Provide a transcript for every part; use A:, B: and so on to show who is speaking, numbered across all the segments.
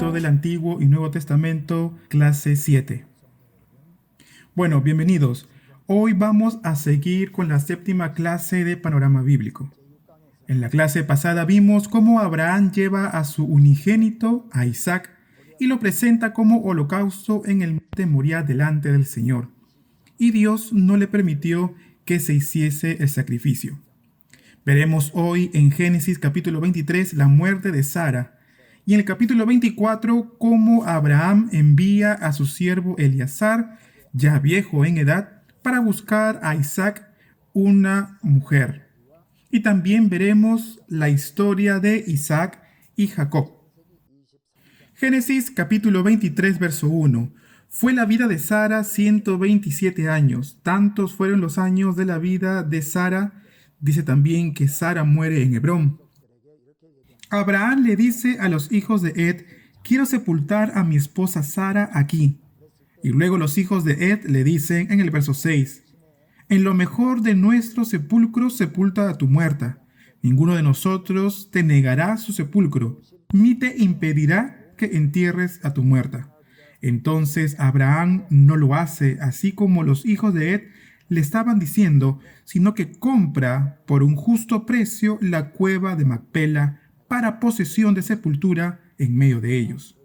A: Conocimiento del Antiguo y Nuevo Testamento, clase 7. Bueno, bienvenidos. Hoy vamos a seguir con la séptima clase de Panorama Bíblico. En la clase pasada vimos cómo Abraham lleva a su unigénito, a Isaac, y lo presenta como holocausto en el monte Moriah delante del Señor. Y Dios no le permitió que se hiciese el sacrificio. Veremos hoy en Génesis capítulo 23 la muerte de Sara y en el capítulo 24 cómo Abraham envía a su siervo Eliezer, ya viejo en edad, para buscar a Isaac una mujer. Y también veremos la historia de Isaac y Jacob. Génesis capítulo 23 verso 1. Fue la vida de Sara 127 años. Tantos fueron los años de la vida de Sara. Dice también que Sara muere en Hebrón. Abraham le dice a los hijos de Ed: quiero sepultar a mi esposa Sara aquí. Y luego los hijos de Ed le dicen en el verso 6: en lo mejor de nuestro sepulcro sepulta a tu muerta. Ninguno de nosotros te negará su sepulcro, ni te impedirá que entierres a tu muerta. Entonces Abraham no lo hace, así como los hijos de Ed le estaban diciendo, sino que compra por un justo precio la cueva de Macpela para posesión de sepultura en medio de ellos.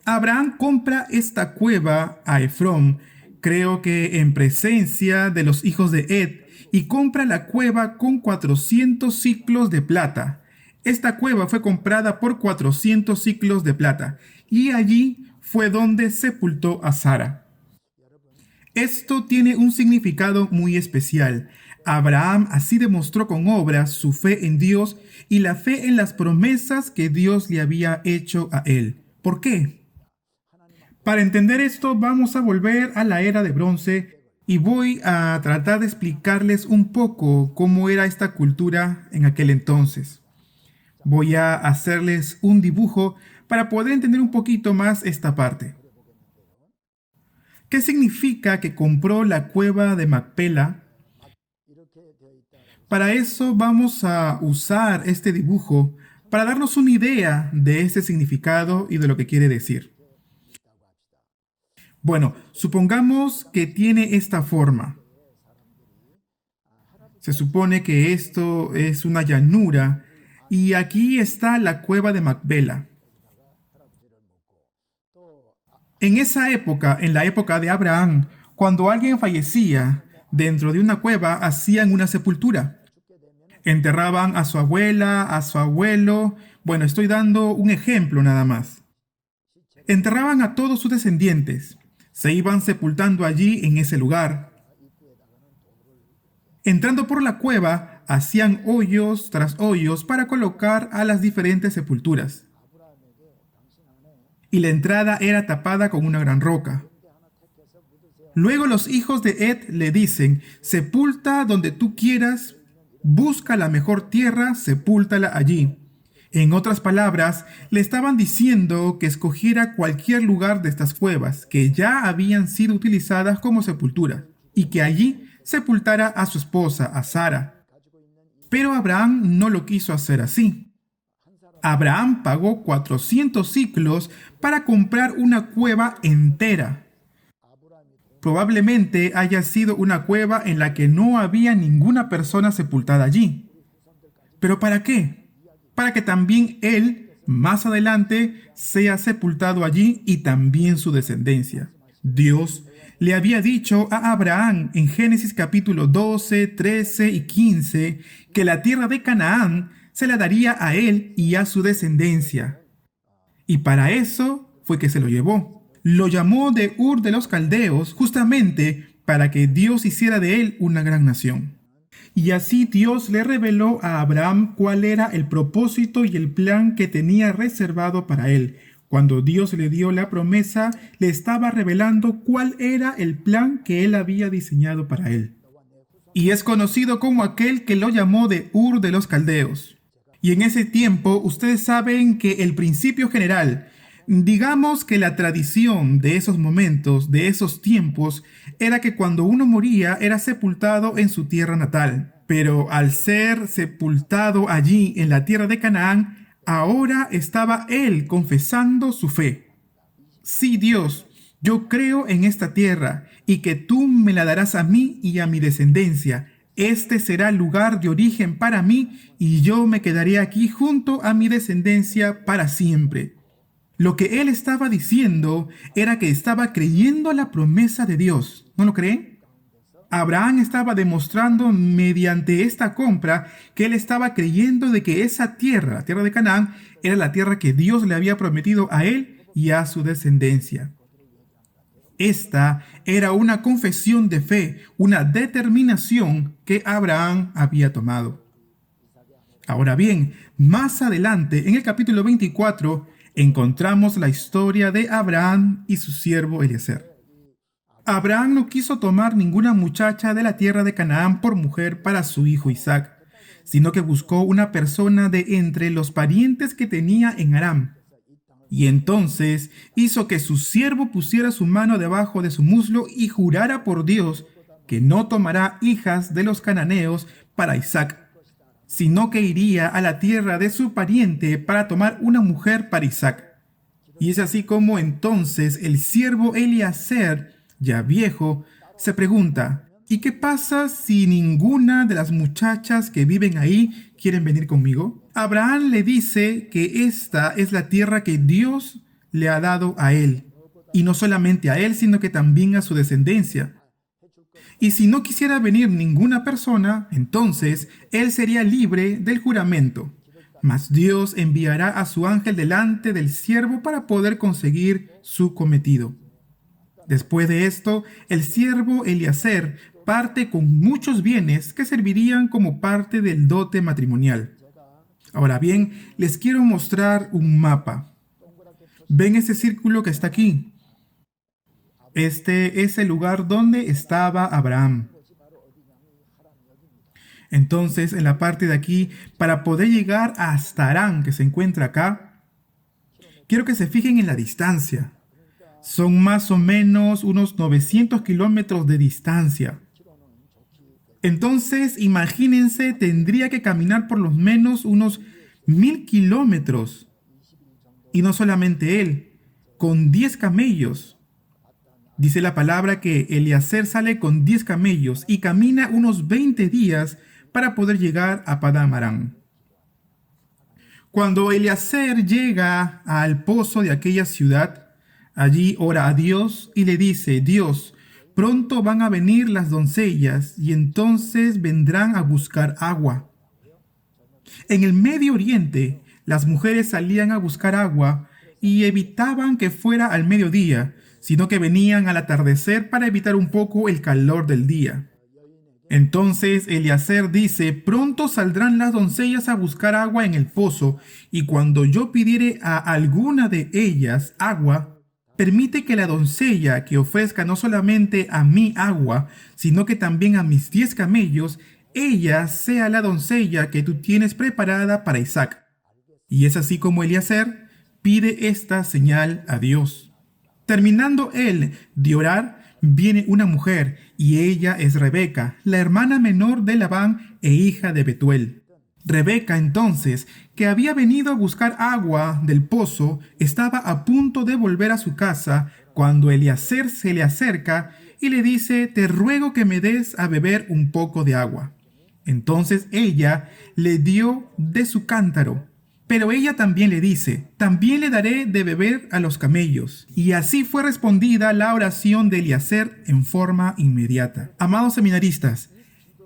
A: Abraham compra esta cueva a Efrón, creo que en presencia de los hijos de Ed, y compra la cueva con 400 siclos de plata. Esta cueva fue comprada por 400 siclos de plata, y allí fue donde sepultó a Sara. Esto tiene un significado muy especial. Abraham así demostró con obras su fe en Dios y la fe en las promesas que Dios le había hecho a él. ¿Por qué? Para entender esto, vamos a volver a la era de bronce y voy a tratar de explicarles un poco cómo era esta cultura en aquel entonces. Voy a hacerles un dibujo para poder entender un poquito más esta parte. ¿Qué significa que compró la cueva de Macpela? Para eso vamos a usar este dibujo para darnos una idea de este significado y de lo que quiere decir. Bueno, supongamos que tiene esta forma. Se supone que esto es una llanura y aquí está la cueva de Macpela. En esa época, en la época de Abraham, cuando alguien fallecía, dentro de una cueva hacían una sepultura. Enterraban a su abuela, a su abuelo. Bueno, estoy dando un ejemplo nada más. Enterraban a todos sus descendientes. Se iban sepultando allí en ese lugar. Entrando por la cueva, hacían hoyos tras hoyos para colocar a las diferentes sepulturas. Y la entrada era tapada con una gran roca. Luego los hijos de Ed le dicen: sepulta donde tú quieras, busca la mejor tierra, sepúltala allí. En otras palabras, le estaban diciendo que escogiera cualquier lugar de estas cuevas que ya habían sido utilizadas como sepultura y que allí sepultara a su esposa, a Sara. Pero Abraham no lo quiso hacer así. Abraham pagó 400 siclos para comprar una cueva entera. Probablemente haya sido una cueva en la que no había ninguna persona sepultada allí. ¿Pero para qué? Para que también él, más adelante, sea sepultado allí y también su descendencia. Dios le había dicho a Abraham en Génesis capítulo 12, 13 y 15 que la tierra de Canaán se la daría a él y a su descendencia. Y para eso fue que se lo llevó. Lo llamó de Ur de los Caldeos justamente para que Dios hiciera de él una gran nación. Y así Dios le reveló a Abraham cuál era el propósito y el plan que tenía reservado para él. Cuando Dios le dio la promesa, le estaba revelando cuál era el plan que él había diseñado para él. Y es conocido como aquel que lo llamó de Ur de los Caldeos. Y en ese tiempo, ustedes saben que el principio general, digamos que la tradición de esos momentos, de esos tiempos, era que cuando uno moría era sepultado en su tierra natal. Pero al ser sepultado allí en la tierra de Canaán, Ahora estaba él confesando su fe. Sí, Dios, yo creo en esta tierra y que tú me la darás a mí y a mi descendencia. Este será el lugar de origen para mí y yo me quedaré aquí junto a mi descendencia para siempre. Lo que él estaba diciendo era que estaba creyendo la promesa de Dios. ¿No lo creen? Abraham estaba demostrando mediante esta compra que él estaba creyendo de que esa tierra, la tierra de Canaán, era la tierra que Dios le había prometido a él y a su descendencia. Esta era una confesión de fe, una determinación que Abraham había tomado. Ahora bien, más adelante, en el capítulo 24, encontramos la historia de Abraham y su siervo Eliezer. Abraham no quiso tomar ninguna muchacha de la tierra de Canaán por mujer para su hijo Isaac, sino que buscó una persona de entre los parientes que tenía en Aram. Y entonces hizo que su siervo pusiera su mano debajo de su muslo y jurara por Dios que no tomará hijas de los cananeos para Isaac, sino que iría a la tierra de su pariente para tomar una mujer para Isaac. Y es así como entonces el siervo Eliezer, ya viejo, se pregunta, ¿y qué pasa si ninguna de las muchachas que viven ahí quieren venir conmigo? Abraham le dice que esta es la tierra que Dios le ha dado a él, y no solamente a él, sino que también a su descendencia. Y si no quisiera venir ninguna persona, entonces él sería libre del juramento. Mas Dios enviará a su ángel delante del siervo para poder conseguir su cometido. Después de esto, el siervo Eliezer parte con muchos bienes que servirían como parte del dote matrimonial. Ahora bien, les quiero mostrar un mapa. ¿Ven este círculo que está aquí? Este es el lugar donde estaba Abraham. Entonces, en la parte de aquí, para poder llegar hasta Harán, que se encuentra acá, quiero que se fijen en la distancia. Son más o menos unos 900 kilómetros de distancia. Entonces, imagínense, tendría que caminar por lo menos unos 1000 kilómetros. Y no solamente él, con 10 camellos. Dice la palabra que Eliezer sale con 10 camellos y camina unos 20 días para poder llegar a Padán Aram. Cuando Eliezer llega al pozo de aquella ciudad, allí ora a Dios y le dice, Dios, pronto van a venir las doncellas y entonces vendrán a buscar agua. En el Medio Oriente, las mujeres salían a buscar agua y evitaban que fuera al mediodía, sino que venían al atardecer para evitar un poco el calor del día. Entonces Eliezer dice, pronto saldrán las doncellas a buscar agua en el pozo, y cuando yo pidiere a alguna de ellas agua, permite que la doncella que ofrezca no solamente a mí agua, sino que también a mis 10 camellos, ella sea la doncella que tú tienes preparada para Isaac. Y es así como Eliezer pide esta señal a Dios. Terminando él de orar, viene una mujer, y ella es Rebeca, la hermana menor de Labán e hija de Betuel. Rebeca entonces, que había venido a buscar agua del pozo, estaba a punto de volver a su casa cuando Eliezer se le acerca y le dice, te ruego que me des a beber un poco de agua. Entonces ella le dio de su cántaro. Pero ella también le dice, también le daré de beber a los camellos. Y así fue respondida la oración de Eliezer en forma inmediata. Amados seminaristas,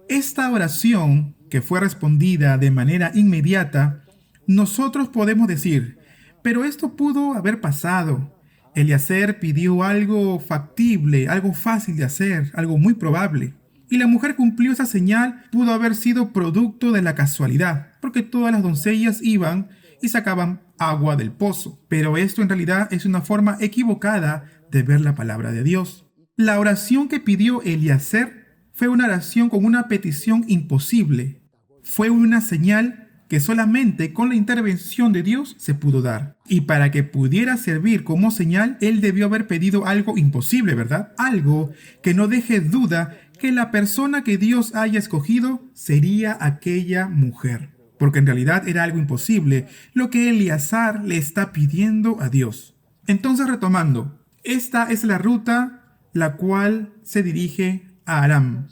A: esta oración que fue respondida de manera inmediata, nosotros podemos decir, pero esto pudo haber pasado. Eliezer pidió algo factible, algo fácil de hacer, algo muy probable. Y la mujer cumplió esa señal, pudo haber sido producto de la casualidad, porque todas las doncellas iban y sacaban agua del pozo. Pero esto en realidad es una forma equivocada de ver la palabra de Dios. La oración que pidió Eliezer fue una oración con una petición imposible. Fue una señal que solamente con la intervención de Dios se pudo dar. Y para que pudiera servir como señal, él debió haber pedido algo imposible, ¿verdad? Algo que no deje duda que la persona que Dios haya escogido sería aquella mujer. porque en realidad era algo imposible lo que Eleazar le está pidiendo a Dios. Entonces, retomando, esta es la ruta la cual se dirige a Aram.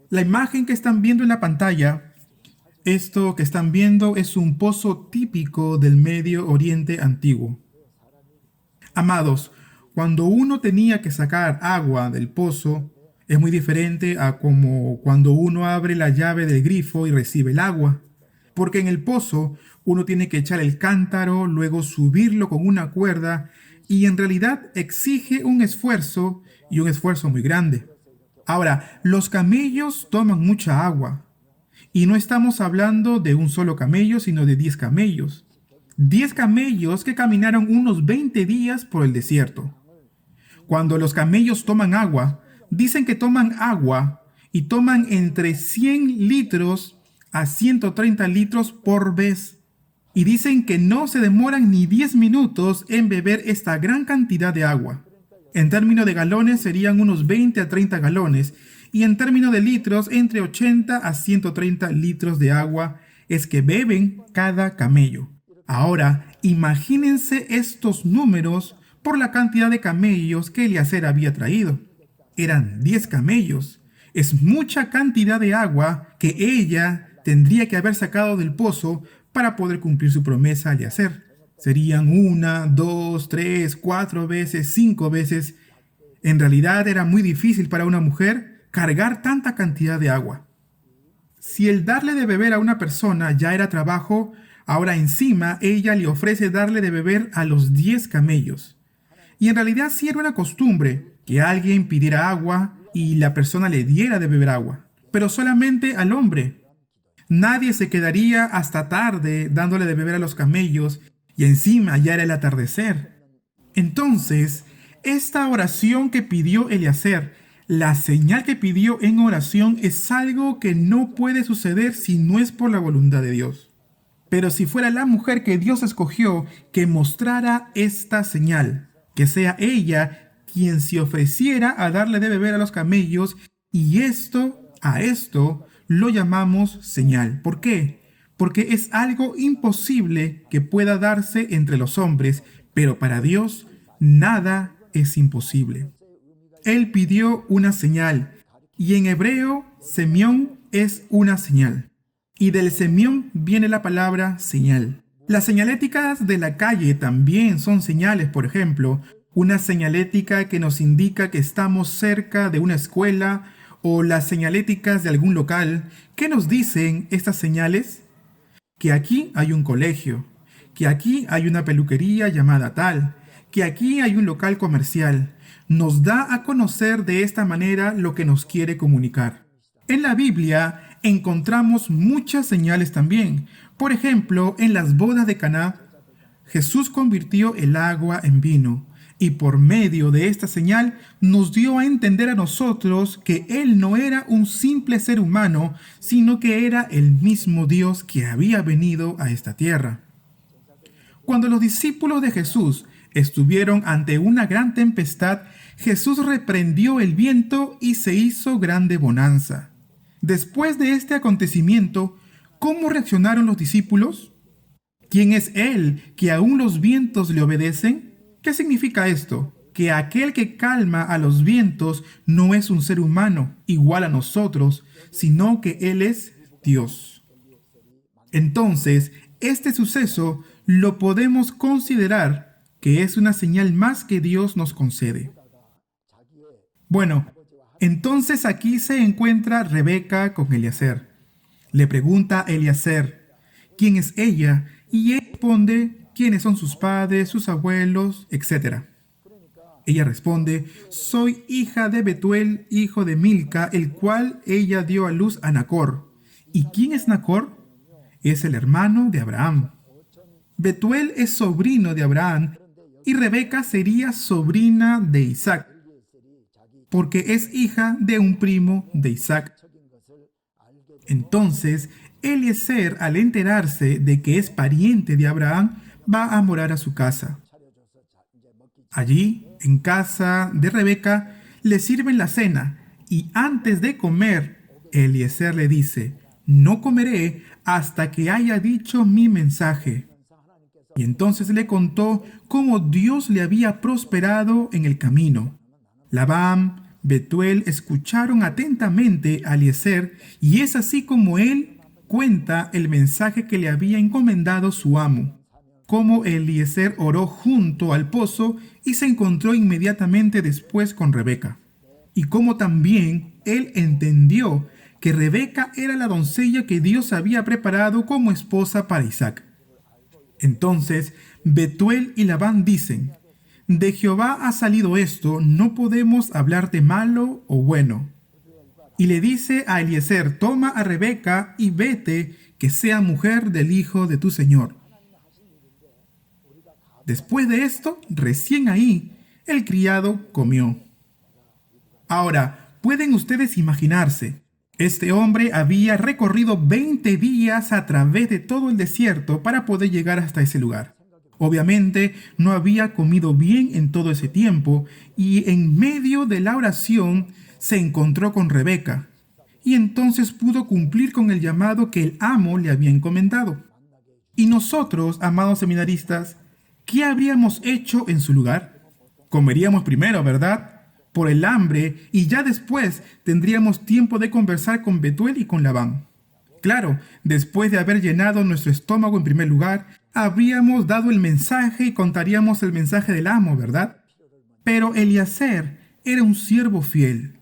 A: La imagen que están viendo en la pantalla, esto que están viendo es un pozo típico del Medio Oriente antiguo. Amados, cuando uno tenía que sacar agua del pozo, es muy diferente a como cuando uno abre la llave del grifo y recibe el agua. Porque en el pozo uno tiene que echar el cántaro, luego subirlo con una cuerda y en realidad exige un esfuerzo y un esfuerzo muy grande. Ahora, los camellos toman mucha agua y no estamos hablando de un solo camello, sino de 10 camellos. 10 camellos que caminaron unos 20 días por el desierto. Cuando los camellos toman agua, dicen que toman agua y toman entre 100 litros a 130 litros por vez. Y dicen que no se demoran ni 10 minutos en beber esta gran cantidad de agua. En términos de galones serían unos 20 a 30 galones y en términos de litros entre 80 a 130 litros de agua es que beben cada camello. Ahora, imagínense estos números por la cantidad de camellos que Eleazar había traído. Eran 10 camellos. Es mucha cantidad de agua que ella tendría que haber sacado del pozo para poder cumplir su promesa a Eleazar. Serían 1, 2, 3, 4 veces, 5 veces. En realidad era muy difícil para una mujer cargar tanta cantidad de agua. Si el darle de beber a una persona ya era trabajo, ahora encima ella le ofrece darle de beber a los 10 camellos. Y en realidad sí era una costumbre que alguien pidiera agua y la persona le diera de beber agua, pero solamente al hombre. Nadie se quedaría hasta tarde dándole de beber a los camellos y encima ya era el atardecer. Entonces, esta oración que pidió Eleazar, la señal que pidió en oración es algo que no puede suceder si no es por la voluntad de Dios. Pero si fuera la mujer que Dios escogió que mostrara esta señal, que sea ella quien se ofreciera a darle de beber a los camellos, y a esto lo llamamos señal. ¿Por qué? Porque es algo imposible que pueda darse entre los hombres, pero para Dios nada es imposible. Él pidió una señal, y en hebreo, semión es una señal. Y del semión viene la palabra señal. Las señaléticas de la calle también son señales, por ejemplo, una señalética que nos indica que estamos cerca de una escuela o las señaléticas de algún local. ¿Qué nos dicen estas señales? Que aquí hay un colegio, que aquí hay una peluquería llamada tal, que aquí hay un local comercial. Nos da a conocer de esta manera lo que nos quiere comunicar. En la Biblia encontramos muchas señales también. Por ejemplo, en las bodas de Caná, Jesús convirtió el agua en vino y por medio de esta señal nos dio a entender a nosotros que Él no era un simple ser humano, sino que era el mismo Dios que había venido a esta tierra. Cuando los discípulos de Jesús estuvieron ante una gran tempestad, Jesús reprendió el viento y se hizo grande bonanza. Después de este acontecimiento, ¿cómo reaccionaron los discípulos? ¿Quién es Él que aún los vientos le obedecen? ¿Qué significa esto? Que aquel que calma a los vientos no es un ser humano igual a nosotros, sino que Él es Dios. Entonces, este suceso lo podemos considerar que es una señal más que Dios nos concede. Bueno, entonces aquí se encuentra Rebeca con Eleazar. Le pregunta a Eleazar, ¿quién es ella? Y él responde, ¿quiénes son sus padres, sus abuelos, etcétera? Ella responde, soy hija de Betuel, hijo de Milca, el cual ella dio a luz a Nacor. ¿Y quién es Nacor? Es el hermano de Abraham. Betuel es sobrino de Abraham y Rebeca sería sobrina de Isaac, porque es hija de un primo de Isaac. Entonces, Eliezer, al enterarse de que es pariente de Abraham, va a morar a su casa. Allí, en casa de Rebeca, le sirven la cena y antes de comer, Eliezer le dice, no comeré hasta que haya dicho mi mensaje. Y entonces le contó cómo Dios le había prosperado en el camino. Labán, Betuel escucharon atentamente a Eliezer, y es así como él cuenta el mensaje que le había encomendado su amo. Cómo Eliezer oró junto al pozo y se encontró inmediatamente después con Rebeca. Y cómo también él entendió que Rebeca era la doncella que Dios había preparado como esposa para Isaac. Entonces Betuel y Labán dicen: de Jehová ha salido esto, no podemos hablar de malo o bueno. Y le dice a Eliezer: toma a Rebeca y vete, que sea mujer del hijo de tu señor. Después de esto, recién ahí, el criado comió. Ahora, ¿pueden ustedes imaginarse? Este hombre había recorrido 20 días a través de todo el desierto para poder llegar hasta ese lugar. Obviamente no había comido bien en todo ese tiempo, y en medio de la oración se encontró con Rebeca, y entonces pudo cumplir con el llamado que el amo le había encomendado. Y nosotros, amados seminaristas, ¿qué habríamos hecho en su lugar? Comeríamos primero, ¿verdad? Por el hambre, y ya después tendríamos tiempo de conversar con Betuel y con Labán. Claro, después de haber llenado nuestro estómago en primer lugar, habríamos dado el mensaje y contaríamos el mensaje del amo, ¿verdad? Pero Eliezer era un siervo fiel.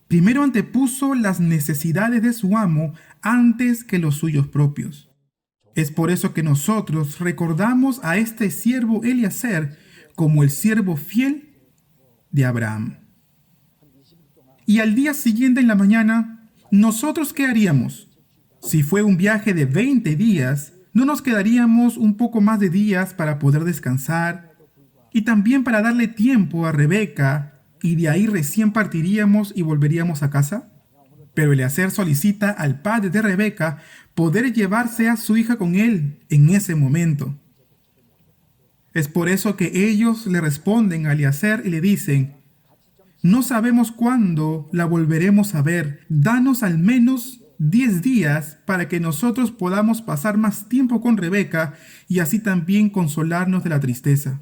A: Primero antepuso las necesidades de su amo antes que los suyos propios. Es por eso que nosotros recordamos a este siervo Eliezer como el siervo fiel de Abraham. Y al día siguiente en la mañana, ¿nosotros qué haríamos? Si fue un viaje de 20 días, ¿no nos quedaríamos un poco más de días para poder descansar y también para darle tiempo a Rebeca, y de ahí recién partiríamos y volveríamos a casa? Pero Eliezer solicita al padre de Rebeca poder llevarse a su hija con él en ese momento. Es por eso que ellos le responden a Eliezer y le dicen: no sabemos cuándo la volveremos a ver. Danos al menos 10 días para que nosotros podamos pasar más tiempo con Rebeca y así también consolarnos de la tristeza.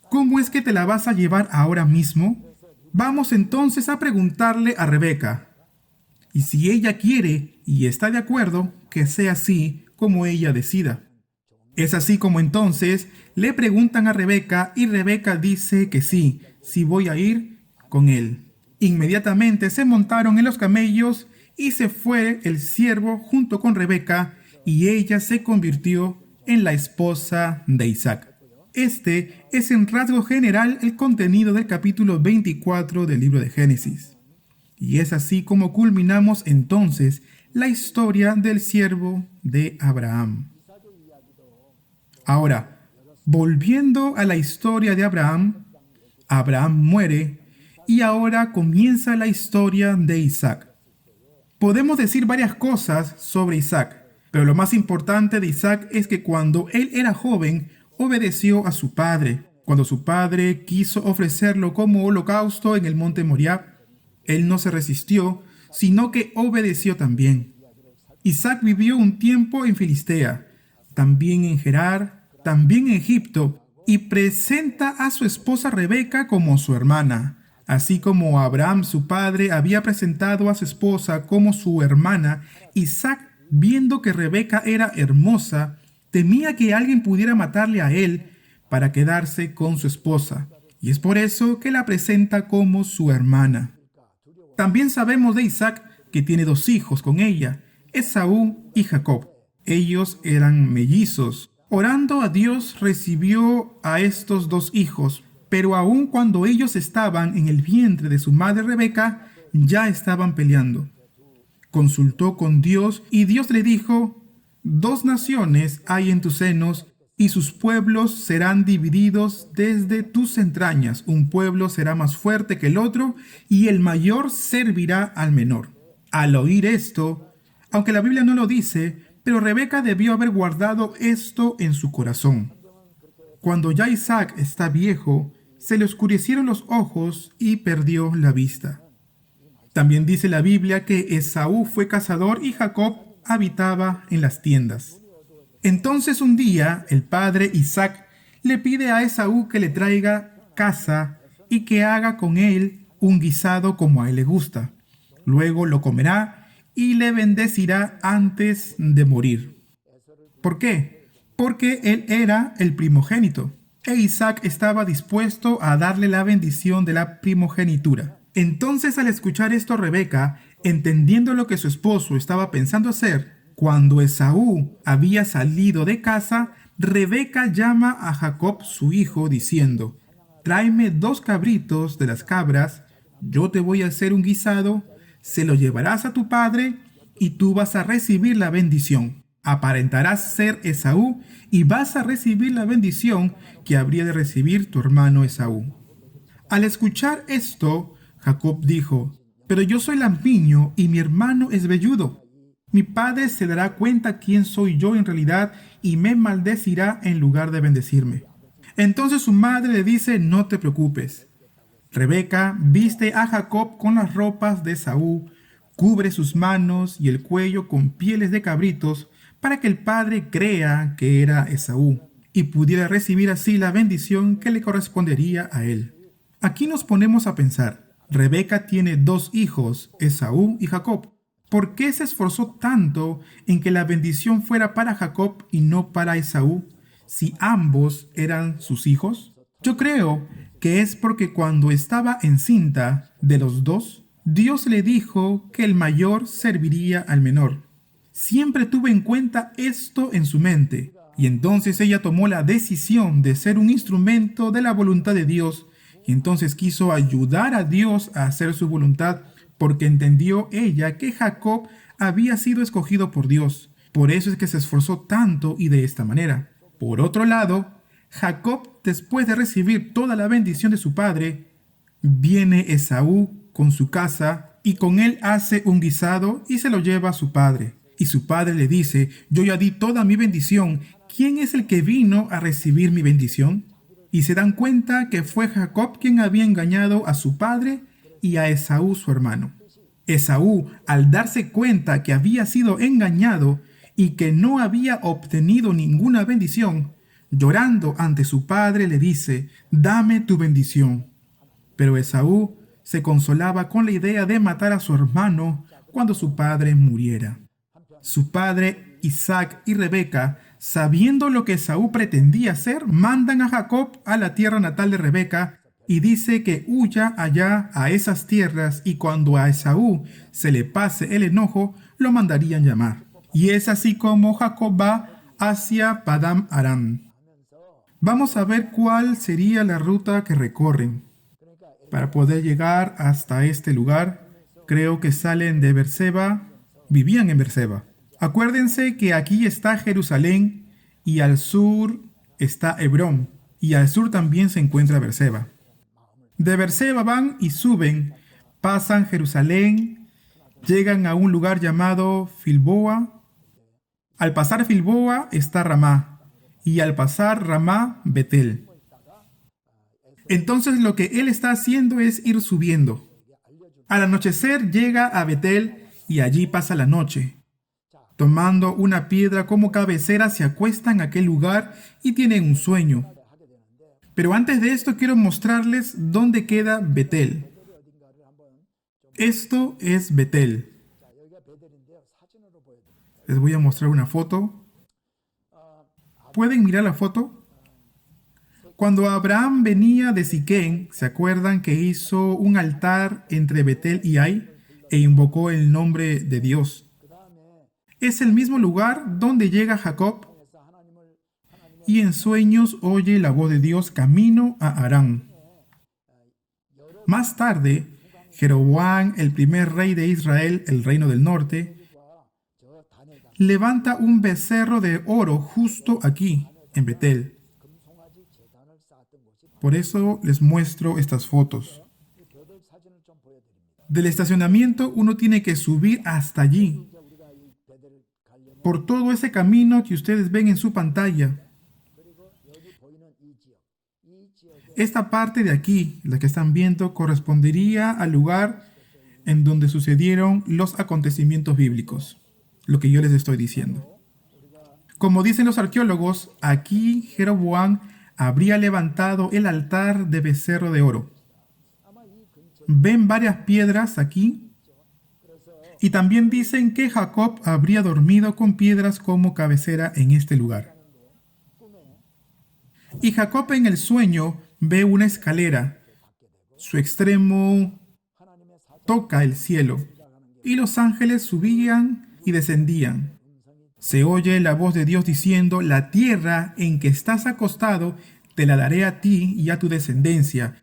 A: ¿Cómo es que te la vas a llevar ahora mismo? Vamos entonces a preguntarle a Rebeca. Y si ella quiere y está de acuerdo, que sea así como ella decida. Es así como entonces le preguntan a Rebeca, y Rebeca dice que sí voy a ir con él. Inmediatamente se montaron en los camellos y se fue el siervo junto con Rebeca, y ella se convirtió en la esposa de Isaac. Este es en rasgo general el contenido del capítulo 24 del libro de Génesis. Y es así como culminamos entonces la historia del siervo de Abraham. Ahora, volviendo a la historia de Abraham, Abraham muere y ahora comienza la historia de Isaac. Podemos decir varias cosas sobre Isaac, pero lo más importante de Isaac es que cuando él era joven, obedeció a su padre. Cuando su padre quiso ofrecerlo como holocausto en el monte Moriah, él no se resistió, sino que obedeció también. Isaac vivió un tiempo en Filistea, también en Gerar, también en Egipto, y presenta a su esposa Rebeca como su hermana. Así como Abraham, su padre, había presentado a su esposa como su hermana, Isaac, viendo que Rebeca era hermosa, temía que alguien pudiera matarle a él para quedarse con su esposa, y es por eso que la presenta como su hermana. También sabemos de Isaac que tiene 2 hijos con ella, Esaú y Jacob. Ellos eran mellizos. Orando a Dios recibió a estos 2 hijos, pero aun cuando ellos estaban en el vientre de su madre Rebeca, ya estaban peleando. Consultó con Dios y Dios le dijo: 2 naciones hay en tus senos, y sus pueblos serán divididos desde tus entrañas. Un pueblo será más fuerte que el otro, y el mayor servirá al menor. Al oír esto, aunque la Biblia no lo dice, pero Rebeca debió haber guardado esto en su corazón. Cuando ya Isaac está viejo, se le oscurecieron los ojos y perdió la vista. También dice la Biblia que Esaú fue cazador y Jacob habitaba en las tiendas. Entonces un día el padre Isaac le pide a Esaú que le traiga caza y que haga con él un guisado como a él le gusta. Luego lo comerá y le bendecirá antes de morir. ¿Por qué? Porque él era el primogénito, e Isaac estaba dispuesto a darle la bendición de la primogenitura. Entonces, al escuchar esto, Rebeca, entendiendo lo que su esposo estaba pensando hacer, cuando Esaú había salido de casa, Rebeca llama a Jacob su hijo diciendo: tráeme 2 cabritos de las cabras, yo te voy a hacer un guisado, se lo llevarás a tu padre y tú vas a recibir la bendición. Aparentarás ser Esaú y vas a recibir la bendición que habría de recibir tu hermano Esaú. Al escuchar esto, Jacob dijo: pero yo soy lampiño y mi hermano es velludo. Mi padre se dará cuenta quién soy yo en realidad y me maldecirá en lugar de bendecirme. Entonces su madre le dice: no te preocupes. Rebeca viste a Jacob con las ropas de Esaú, cubre sus manos y el cuello con pieles de cabritos, para que el padre crea que era Esaú y pudiera recibir así la bendición que le correspondería a él. Aquí nos ponemos a pensar: Rebeca tiene 2 hijos, Esaú y Jacob. ¿Por qué se esforzó tanto en que la bendición fuera para Jacob y no para Esaú, si ambos eran sus hijos? Yo creo que es porque cuando estaba encinta de los 2, Dios le dijo que el mayor serviría al menor. Siempre tuvo en cuenta esto en su mente, y entonces ella tomó la decisión de ser un instrumento de la voluntad de Dios, y entonces quiso ayudar a Dios a hacer su voluntad, porque entendió ella que Jacob había sido escogido por Dios. Por eso es que se esforzó tanto y de esta manera. Por otro lado, Jacob, después de recibir toda la bendición de su padre, viene Esaú con su casa y con él hace un guisado y se lo lleva a su padre. Y su padre le dice: yo ya di toda mi bendición, ¿quién es el que vino a recibir mi bendición? Y se dan cuenta que fue Jacob quien había engañado a su padre y a Esaú su hermano. Esaú, al darse cuenta que había sido engañado y que no había obtenido ninguna bendición, llorando ante su padre le dice: dame tu bendición. Pero Esaú se consolaba con la idea de matar a su hermano cuando su padre muriera. Su padre Isaac y Rebeca, sabiendo lo que Esaú pretendía hacer, mandan a Jacob a la tierra natal de Rebeca y dice que huya allá a esas tierras, y cuando a Esaú se le pase el enojo, lo mandarían llamar. Y es así como Jacob va hacia Padam Aram. Vamos a ver cuál sería la ruta que recorren. Para poder llegar hasta este lugar, creo que salen de Beerseba, vivían en Beerseba. Acuérdense que aquí está Jerusalén y al sur está Hebrón, y al sur también se encuentra Beerseba. De Beerseba van y suben, pasan Jerusalén, llegan a un lugar llamado Filboa. Al pasar Filboa está Ramá, y al pasar Ramá, Betel. Entonces lo que él está haciendo es ir subiendo. Al anochecer llega a Betel y allí pasa la noche. Tomando una piedra como cabecera, se acuesta en aquel lugar y tienen un sueño. Pero antes de esto quiero mostrarles dónde queda Betel. Esto es Betel. Les voy a mostrar una foto. ¿Pueden mirar la foto? Cuando Abraham venía de Siquén, ¿se acuerdan que hizo un altar entre Betel y Ai e invocó el nombre de Dios? Es el mismo lugar donde llega Jacob y en sueños oye la voz de Dios camino a Harán. Más tarde, Jeroboam, el primer rey de Israel, el reino del norte, levanta un becerro de oro justo aquí, en Betel. Por eso les muestro estas fotos. Del estacionamiento uno tiene que subir hasta allí, por todo ese camino que ustedes ven en su pantalla. Esta parte de aquí, la que están viendo, correspondería al lugar en donde sucedieron los acontecimientos bíblicos. lo que yo les estoy diciendo. Como dicen los arqueólogos, aquí Jeroboam habría levantado el altar de becerro de oro. Ven varias piedras aquí. Y también dicen que Jacob habría dormido con piedras como cabecera en este lugar. Y Jacob en el sueño ve una escalera. Su extremo toca el cielo, y los ángeles subían y descendían. Se oye la voz de Dios diciendo: la tierra en que estás acostado te la daré a ti y a tu descendencia.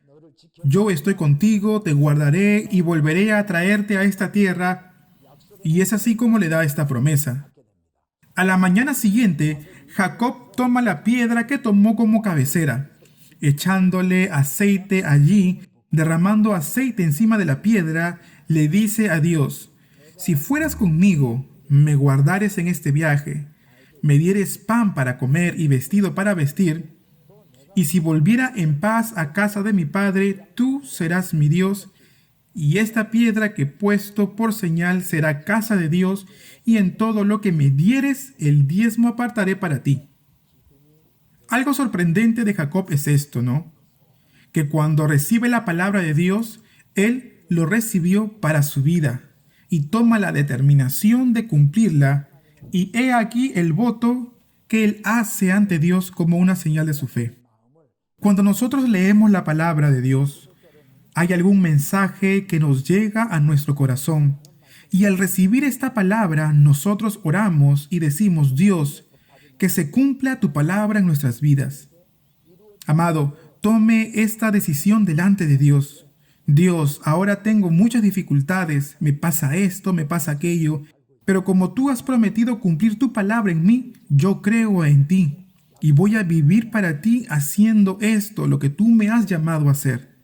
A: Yo estoy contigo, te guardaré y volveré a traerte a esta tierra. Y es así como le da esta promesa. A la mañana siguiente, Jacob toma la piedra que tomó como cabecera, echándole aceite allí, derramando aceite encima de la piedra, le dice a Dios: si fueras conmigo, me guardares en este viaje, me dieres pan para comer y vestido para vestir, y si volviera en paz a casa de mi padre, tú serás mi Dios, y esta piedra que he puesto por señal será casa de Dios, y en todo lo que me dieres, el diezmo apartaré para ti. Algo sorprendente de Jacob es esto, ¿no? Que cuando recibe la palabra de Dios, él lo recibió para su vida y toma la determinación de cumplirla, y he aquí el voto que él hace ante Dios como una señal de su fe. Cuando nosotros leemos la palabra de Dios, hay algún mensaje que nos llega a nuestro corazón, y al recibir esta palabra nosotros oramos y decimos: Dios, que se cumpla tu palabra en nuestras vidas. Amado, tome esta decisión delante de Dios. Dios, ahora tengo muchas dificultades, me pasa esto, me pasa aquello, pero como tú has prometido cumplir tu palabra en mí, yo creo en ti y voy a vivir para ti haciendo esto, lo que tú me has llamado a hacer.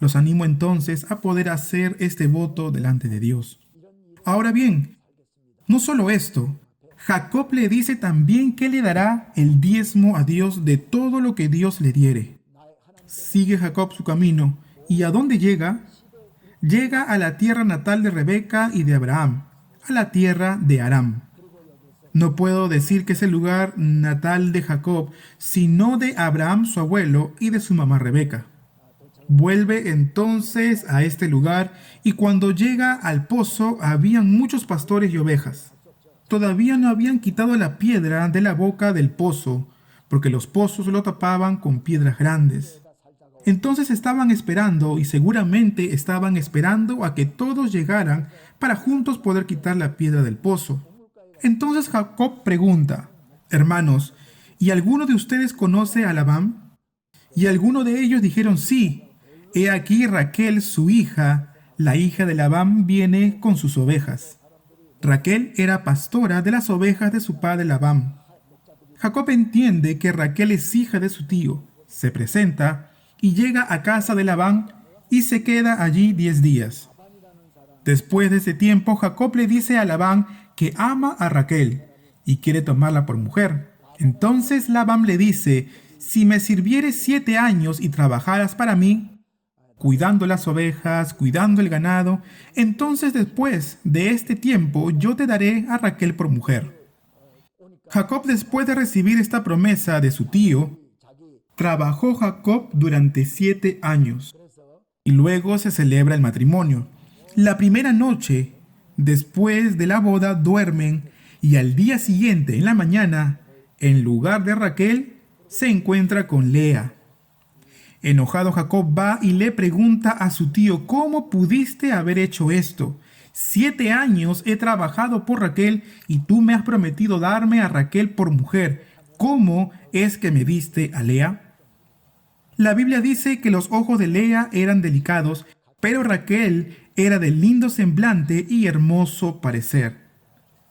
A: Los animo entonces a poder hacer este voto delante de Dios. Ahora bien, no solo esto, Jacob le dice también que le dará el diezmo a Dios de todo lo que Dios le diere. Sigue Jacob su camino, ¿y a dónde llega? Llega a la tierra natal de Rebeca y de Abraham, a la tierra de Aram. No puedo decir que es el lugar natal de Jacob, sino de Abraham su abuelo y de su mamá Rebeca. Vuelve entonces a este lugar, y cuando llega al pozo habían muchos pastores y ovejas. Todavía no habían quitado la piedra de la boca del pozo, porque los pozos lo tapaban con piedras grandes. Entonces estaban esperando, y seguramente estaban esperando a que todos llegaran para juntos poder quitar la piedra del pozo. Entonces Jacob pregunta: hermanos, ¿y alguno de ustedes conoce a Labán? Y algunos de ellos dijeron: sí. He aquí Raquel, su hija, la hija de Labán, viene con sus ovejas. Raquel era pastora de las ovejas de su padre Labán. Jacob entiende que Raquel es hija de su tío, se presenta y llega a casa de Labán y se queda allí 10 días. Después de ese tiempo, Jacob le dice a Labán que ama a Raquel y quiere tomarla por mujer. Entonces Labán le dice: si me sirvieres 7 años y trabajaras para mí, cuidando las ovejas, cuidando el ganado, entonces después de este tiempo yo te daré a Raquel por mujer. Jacob, después de recibir esta promesa de su tío, trabajó Jacob durante 7 años y luego se celebra el matrimonio. La primera noche, después de la boda, duermen, y al día siguiente, en la mañana, en lugar de Raquel, se encuentra con Lea. Enojado, Jacob va y le pregunta a su tío: ¿cómo pudiste haber hecho esto? 7 años he trabajado por Raquel y tú me has prometido darme a Raquel por mujer. ¿Cómo es que me diste a Lea? La Biblia dice que los ojos de Lea eran delicados, pero Raquel era de lindo semblante y hermoso parecer.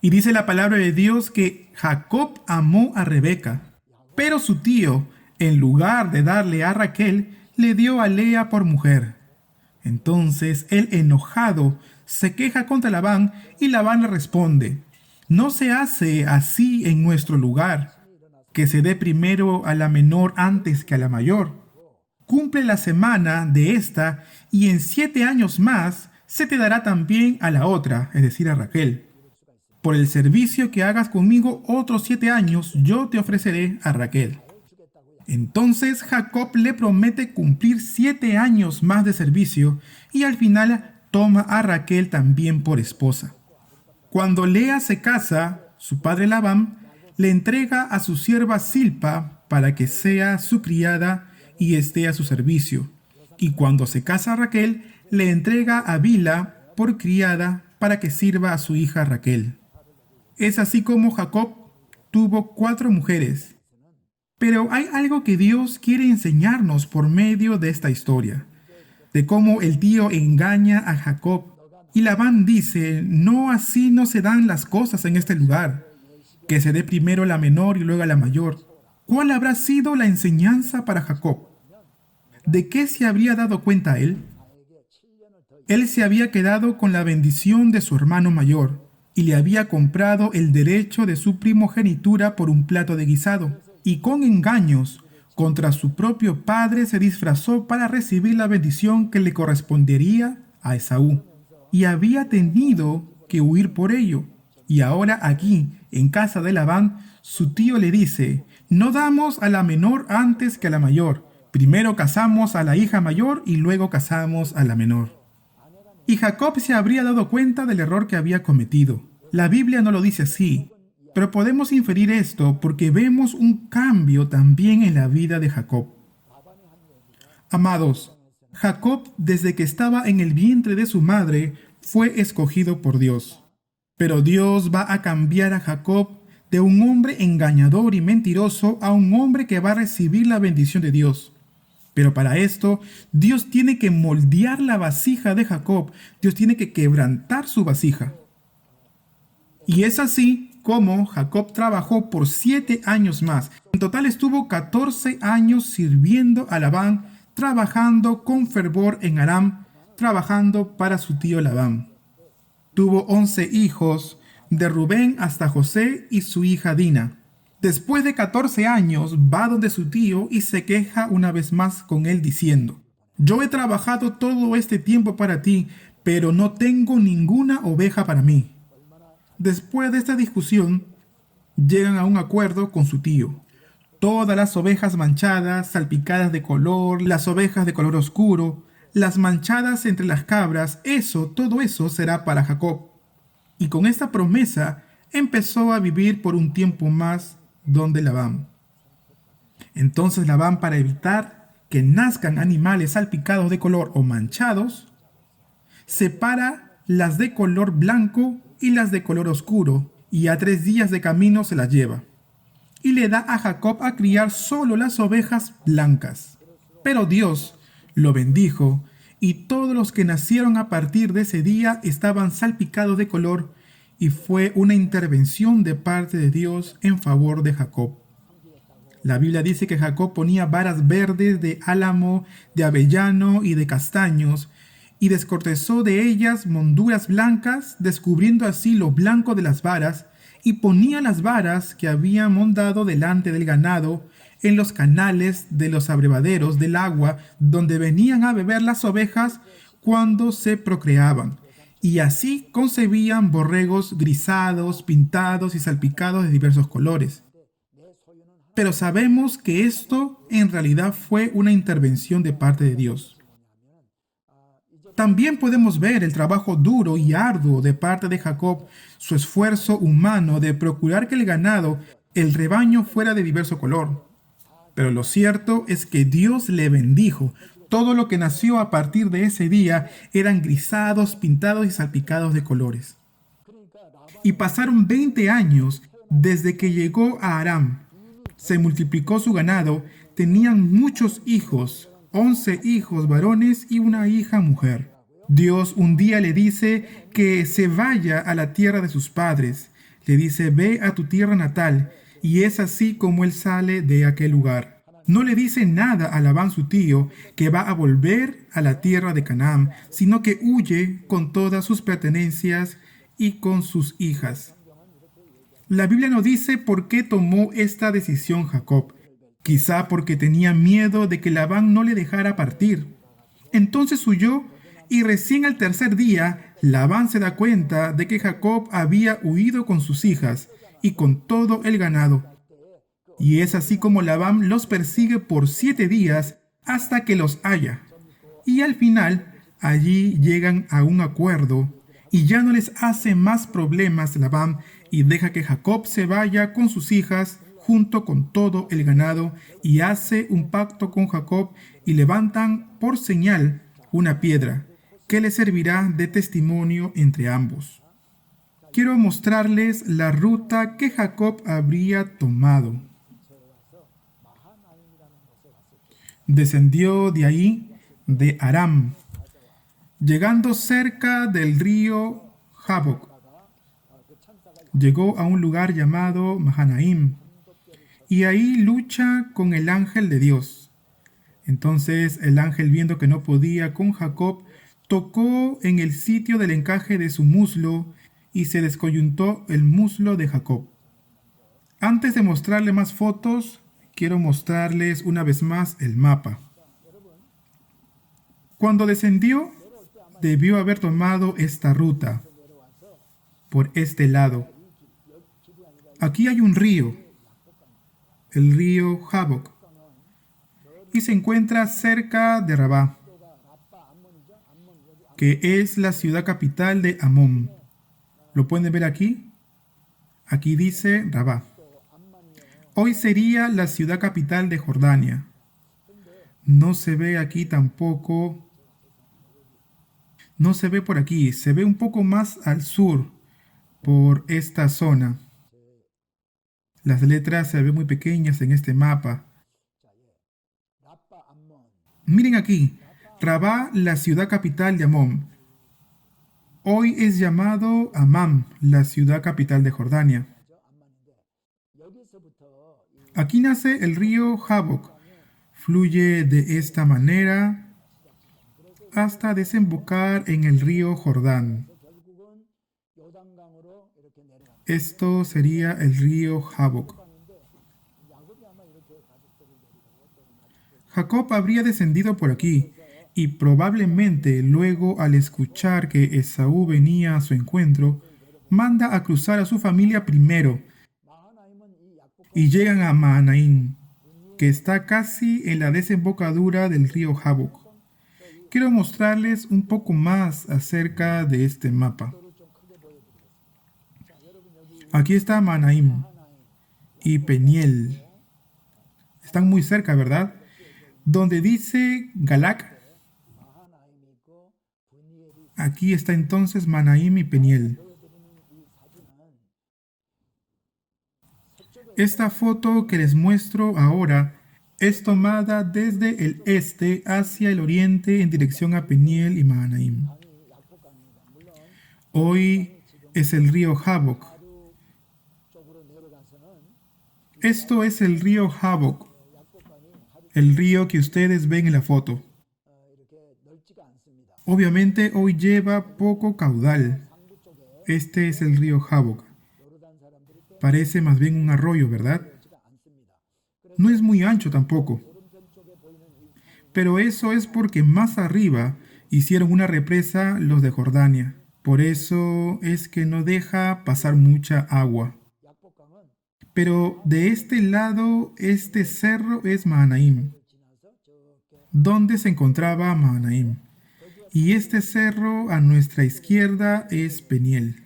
A: Y dice la palabra de Dios que Jacob amó a Rebeca, pero su tío, en lugar de darle a Raquel, le dio a Lea por mujer. Entonces él, enojado, se queja contra Labán, y Labán le responde: no se hace así en nuestro lugar, que se dé primero a la menor antes que a la mayor. Cumple la semana de esta, y en 7 años más se te dará también a la otra, es decir, a Raquel. Por el servicio que hagas conmigo otros 7 años, yo te ofreceré a Raquel. Entonces Jacob le promete cumplir 7 años más de servicio y al final toma a Raquel también por esposa. Cuando Lea se casa, su padre Labán le entrega a su sierva Silpa para que sea su criada y esté a su servicio. Y cuando se casa Raquel, le entrega a Bilha por criada para que sirva a su hija Raquel. Es así como Jacob tuvo 4 mujeres. Pero hay algo que Dios quiere enseñarnos por medio de esta historia, de cómo el tío engaña a Jacob. Y Labán dice, no, así no se dan las cosas en este lugar, que se dé primero la menor y luego la mayor. ¿Cuál habrá sido la enseñanza para Jacob? ¿De qué se habría dado cuenta él? Él se había quedado con la bendición de su hermano mayor y le había comprado el derecho de su primogenitura por un plato de guisado, y con engaños contra su propio padre se disfrazó para recibir la bendición que le correspondería a Esaú, y había tenido que huir por ello. Y ahora aquí, en casa de Labán, su tío le dice, no damos a la menor antes que a la mayor, primero casamos a la hija mayor y luego casamos a la menor. Y Jacob se habría dado cuenta del error que había cometido. La Biblia no lo dice así, pero podemos inferir esto porque vemos un cambio también en la vida de Jacob. Amados, Jacob, desde que estaba en el vientre de su madre, fue escogido por Dios. Pero Dios va a cambiar a Jacob de un hombre engañador y mentiroso a un hombre que va a recibir la bendición de Dios. Pero para esto, Dios tiene que moldear la vasija de Jacob. Dios tiene que quebrantar su vasija. Y es así como Jacob trabajó por 7 años más. En total estuvo 14 años sirviendo a Labán, trabajando con fervor en Aram, trabajando para su tío Labán. Tuvo 11 hijos, de Rubén hasta José y su hija Dina. Después de 14 años va donde su tío y se queja una vez más con él diciendo, yo he trabajado todo este tiempo para ti, pero no tengo ninguna oveja para mí. Después de esta discusión, llegan a un acuerdo con su tío. Todas las ovejas manchadas, salpicadas de color, las ovejas de color oscuro, las manchadas entre las cabras, todo eso será para Jacob. Y con esta promesa empezó a vivir por un tiempo más donde Labán. Entonces Labán, para evitar que nazcan animales salpicados de color o manchados, separa las de color blanco y las de color oscuro, y a 3 días de camino se las lleva. Y le da a Jacob a criar solo las ovejas blancas. Pero Dios lo bendijo, y todos los que nacieron a partir de ese día estaban salpicados de color, y fue una intervención de parte de Dios en favor de Jacob. La Biblia dice que Jacob ponía varas verdes de álamo, de avellano y de castaños, y descortezó de ellas monduras blancas, descubriendo así lo blanco de las varas, y ponía las varas que había mondado delante del ganado en los canales de los abrevaderos del agua donde venían a beber las ovejas cuando se procreaban. Y así concebían borregos grisados, pintados y salpicados de diversos colores. Pero sabemos que esto en realidad fue una intervención de parte de Dios. También podemos ver el trabajo duro y arduo de parte de Jacob, su esfuerzo humano de procurar que el ganado, el rebaño, fuera de diverso color. Pero lo cierto es que Dios le bendijo. Todo lo que nació a partir de ese día eran grisados, pintados y salpicados de colores. Y pasaron 20 años desde que llegó a Aram. Se multiplicó su ganado, tenían muchos hijos, 11 hijos varones y una hija mujer. Dios un día le dice que se vaya a la tierra de sus padres. Le dice, ve a tu tierra natal, y es así como él sale de aquel lugar. No le dice nada a Labán su tío que va a volver a la tierra de Canaán, sino que huye con todas sus pertenencias y con sus hijas. La Biblia no dice por qué tomó esta decisión Jacob. Quizá porque tenía miedo de que Labán no le dejara partir. Entonces huyó y recién al tercer día Labán se da cuenta de que Jacob había huido con sus hijas y con todo el ganado. Y es así como Labán los persigue por 7 días hasta que los halla. Y al final, allí llegan a un acuerdo y ya no les hace más problemas Labán y deja que Jacob se vaya con sus hijas junto con todo el ganado y hace un pacto con Jacob y levantan por señal una piedra que le servirá de testimonio entre ambos. Quiero mostrarles la ruta que Jacob habría tomado. Descendió de ahí, de Aram, llegando cerca del río Jaboc. Llegó a un lugar llamado Mahanaim, y ahí lucha con el ángel de Dios. Entonces el ángel, viendo que no podía con Jacob, tocó en el sitio del encaje de su muslo y se descoyuntó el muslo de Jacob. Antes de mostrarle más fotos, quiero mostrarles una vez más el mapa. Cuando descendió, debió haber tomado esta ruta, por este lado. Aquí hay un río, el río Jaboc, y se encuentra cerca de Rabá, que es la ciudad capital de Amón. ¿Lo pueden ver aquí? Aquí dice Rabá. Hoy sería la ciudad capital de Jordania. No se ve aquí tampoco. No se ve por aquí, se ve un poco más al sur, por esta zona. Las letras se ven muy pequeñas en este mapa. Miren aquí, Rabá, la ciudad capital de Amón. Hoy es llamado Amán, la ciudad capital de Jordania. Aquí nace el río Jaboc. Fluye de esta manera hasta desembocar en el río Jordán. Esto sería el río Jaboc. Jacob habría descendido por aquí y probablemente luego, al escuchar que Esaú venía a su encuentro, manda a cruzar a su familia primero y llegan a Mahanaim, que está casi en la desembocadura del río Jaboc. Quiero mostrarles un poco más acerca de este mapa. Aquí está Mahanaim y Peniel. Están muy cerca, ¿verdad? Donde dice Galac, aquí está entonces Mahanaim y Peniel. Esta foto que les muestro ahora es tomada desde el este hacia el oriente en dirección a Peniel y Mahanaim. Hoy es el río Jaboc. Esto es el río Jaboc, el río que ustedes ven en la foto. Obviamente hoy lleva poco caudal. Este es el río Jaboc. Parece más bien un arroyo, ¿verdad? No es muy ancho tampoco. Pero eso es porque más arriba hicieron una represa los de Jordania. Por eso es que no deja pasar mucha agua. Pero de este lado, este cerro es Mahanaim, donde se encontraba Mahanaim. Y este cerro a nuestra izquierda es Peniel.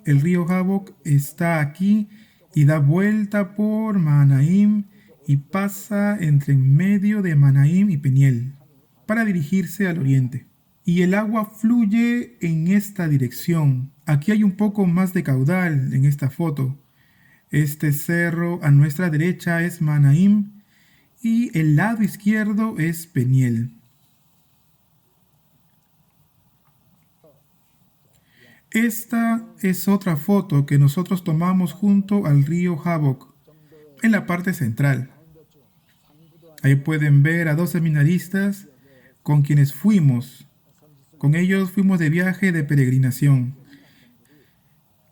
A: El río Jaboc está aquí y da vuelta por Mahanaim y pasa entre en medio de Mahanaim y Peniel para dirigirse al oriente. Y el agua fluye en esta dirección. Aquí hay un poco más de caudal en esta foto. Este cerro a nuestra derecha es Mahanaim y el lado izquierdo es Peniel. Esta es otra foto que nosotros tomamos junto al río Jaboc, en la parte central. Ahí pueden ver a 2 seminaristas con quienes fuimos. Con ellos fuimos de viaje de peregrinación.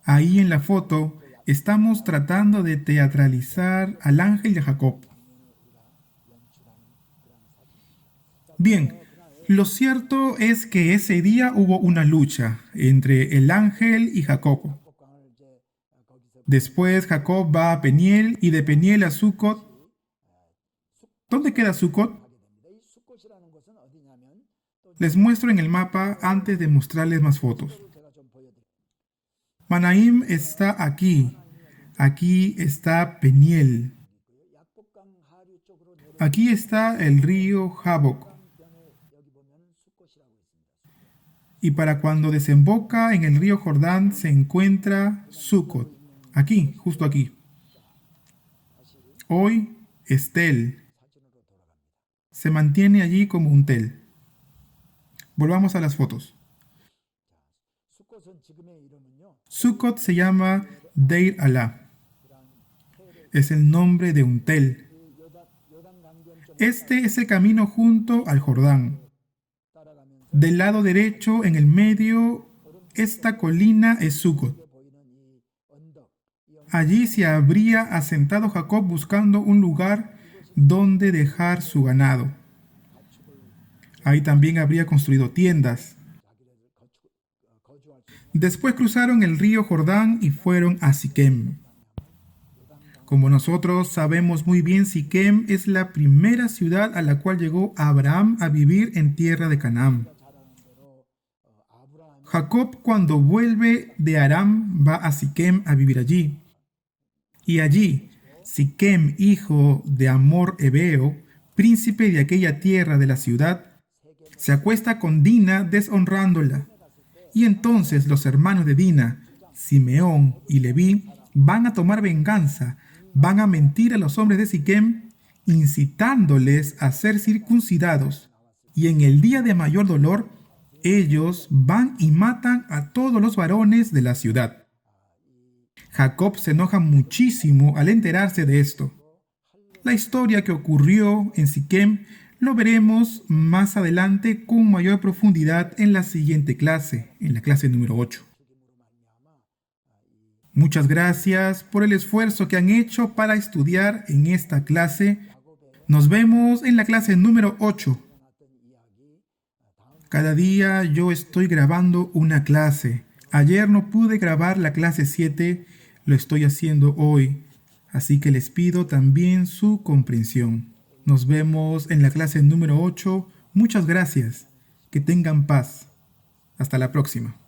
A: Ahí en la foto estamos tratando de teatralizar al ángel de Jacob. Bien, Lo cierto es que ese día hubo una lucha entre el ángel y Jacob. Después Jacob va a Peniel y de Peniel a Sucot. ¿Dónde queda Sucot? Les muestro en el mapa antes de mostrarles más fotos. Manaim está aquí. Aquí está Peniel. Aquí está el río Jaboc. Y para cuando desemboca en el río Jordán se encuentra Sucot. Aquí, justo aquí. Hoy es Tel. Se mantiene allí como un tel. Volvamos a las fotos. Sucot se llama Deir Alá. Es el nombre de un tel. Este es el camino junto al Jordán. Del lado derecho, en el medio, esta colina es Sucot. Allí se habría asentado Jacob buscando un lugar donde dejar su ganado. Ahí también habría construido tiendas. Después cruzaron el río Jordán y fueron a Siquem. Como nosotros sabemos muy bien, Siquem es la primera ciudad a la cual llegó Abraham a vivir en tierra de Canaán. Jacob, cuando vuelve de Aram, va a Siquem a vivir allí. Y allí, Siquem, hijo de Hamor Ebeo, príncipe de aquella tierra de la ciudad, se acuesta con Dina deshonrándola. Y entonces los hermanos de Dina, Simeón y Leví, van a tomar venganza, van a mentir a los hombres de Siquem, incitándoles a ser circuncidados. Y en el día de mayor dolor, ellos van y matan a todos los varones de la ciudad. Jacob se enoja muchísimo al enterarse de esto. La historia que ocurrió en Siquem lo veremos más adelante con mayor profundidad en la siguiente clase, en la clase número 8. Muchas gracias por el esfuerzo que han hecho para estudiar en esta clase. Nos vemos en la clase número 8. Cada día yo estoy grabando una clase. Ayer no pude grabar la clase 7, lo estoy haciendo hoy. Así que les pido también su comprensión. Nos vemos en la clase número 8. Muchas gracias. Que tengan paz. Hasta la próxima.